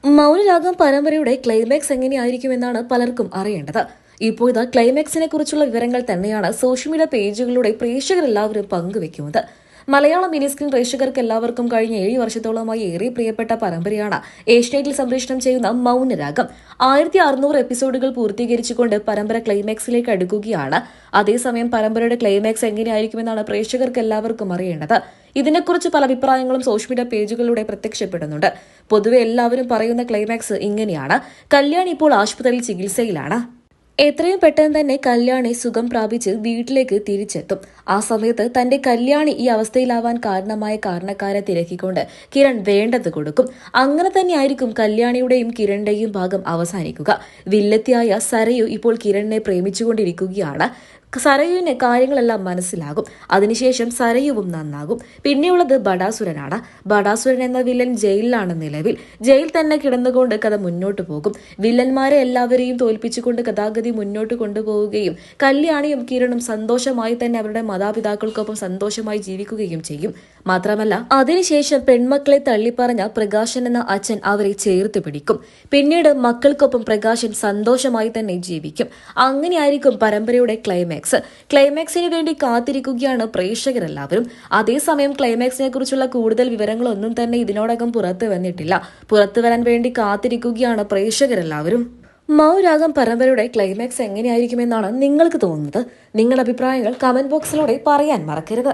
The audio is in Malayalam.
മൗനരാഗം പരമ്പരയുടെ ക്ലൈമാക്സ് എങ്ങനെയായിരിക്കുമെന്നാണ് പലർക്കും അറിയേണ്ടത്. ഇപ്പോൾ ഇതാ ക്ലൈമാക്സിനെ കുറിച്ചുള്ള വിവരങ്ങൾ തന്നെയാണ് സോഷ്യൽ മീഡിയ പേജുകളിലൂടെ പ്രേക്ഷകരെല്ലാവരും പങ്കുവെക്കുന്നത്. മലയാളം മിനി സ്ക്രീൻ പ്രേക്ഷകർക്ക് എല്ലാവർക്കും കഴിഞ്ഞ 7 വർഷത്തോളമായി ഏറെ പ്രിയപ്പെട്ട പരമ്പരയാണ് ഏഷ്യാനെറ്റിൽ സംപ്രേഷണം ചെയ്യുന്ന മൗനരാഗം. 1600 എപ്പിസോഡുകൾ പൂർത്തീകരിച്ചുകൊണ്ട് പരമ്പര ക്ലൈമാക്സിലേക്ക് അടുക്കുകയാണ്. അതേസമയം പരമ്പരയുടെ ക്ലൈമാക്സ് എങ്ങനെയായിരിക്കുമെന്നാണ് പ്രേക്ഷകർക്ക് എല്ലാവർക്കും അറിയേണ്ടത്. ഇതിനെക്കുറിച്ച് പല അഭിപ്രായങ്ങളും സോഷ്യൽ മീഡിയ പേജുകളിലൂടെ പ്രത്യക്ഷപ്പെടുന്നുണ്ട്. പൊതുവെ എല്ലാവരും പറയുന്ന ക്ലൈമാക്സ് ഇങ്ങനെയാണ്: കല്യാൺ ഇപ്പോൾ ആശുപത്രിയിൽ ചികിത്സയിലാണ്. എത്രയും പെട്ടെന്ന് തന്നെ കല്യാണി സുഖം പ്രാപിച്ച് വീട്ടിലേക്ക് തിരിച്ചെത്തും. ആ സമയത്ത് തന്റെ കല്യാണി ഈ അവസ്ഥയിലാവാൻ കാരണമായ കാരണക്കാരെ തിരക്കിക്കൊണ്ട് കിരൺ വേണ്ടത് കൊടുക്കും. അങ്ങനെ തന്നെയായിരിക്കും കല്യാണിയുടെയും കിരണിന്റെയും ഭാഗം അവസാനിക്കുക. വില്ലത്തിയായ സരയു ഇപ്പോൾ കിരണിനെ പ്രേമിച്ചുകൊണ്ടിരിക്കുകയാണ്. സരയുവിന് കാര്യങ്ങളെല്ലാം മനസ്സിലാകും. അതിനുശേഷം സരയുവും നന്നാകും. പിന്നെയുള്ളത് ബടാസുരനാണ്. ബടാസുരൻ എന്ന വില്ലൻ ജയിലിലാണ് നിലവിൽ. ജയിൽ തന്നെ കിടന്നുകൊണ്ട് കഥ മുന്നോട്ട് പോകും. വില്ലന്മാരെ എല്ലാവരെയും തോൽപ്പിച്ചുകൊണ്ട് ഗതാഗതി മുന്നോട്ട് കൊണ്ടുപോവുകയും കല്യാണിയും കിരണും സന്തോഷമായി തന്നെ അവരുടെ മാതാപിതാക്കൾക്കൊപ്പം സന്തോഷമായി ജീവിക്കുകയും ചെയ്യും. മാത്രമല്ല അതിനുശേഷം പെൺമക്കളെ തള്ളിപ്പറഞ്ഞ പ്രകാശൻ എന്ന അച്ഛൻ അവരെ ചേർത്ത് പിടിക്കും. പിന്നീട് മക്കൾക്കൊപ്പം പ്രകാശൻ സന്തോഷമായി തന്നെ ജീവിക്കും. അങ്ങനെയായിരിക്കും പരമ്പരയുടെ ക്ലൈമാക്സിന് വേണ്ടി കാത്തിരിക്കുകയാണ് പ്രേക്ഷകരെല്ലാവരും. അതേസമയം ക്ലൈമാക്സിനെ കുറിച്ചുള്ള കൂടുതൽ വിവരങ്ങളൊന്നും തന്നെ ഇതിനോടകം പുറത്തു വന്നിട്ടില്ല. പുറത്തു വരാൻ വേണ്ടി കാത്തിരിക്കുകയാണ് പ്രേക്ഷകരെല്ലാവരും. മൗനരാഗം പരമ്പരയുടെ ക്ലൈമാക്സ് എങ്ങനെയായിരിക്കുമെന്നാണ് നിങ്ങൾക്ക് തോന്നുന്നത്? നിങ്ങളുടെ അഭിപ്രായങ്ങൾ കമന്റ് ബോക്സിലൂടെ പറയാൻ മറക്കരുത്.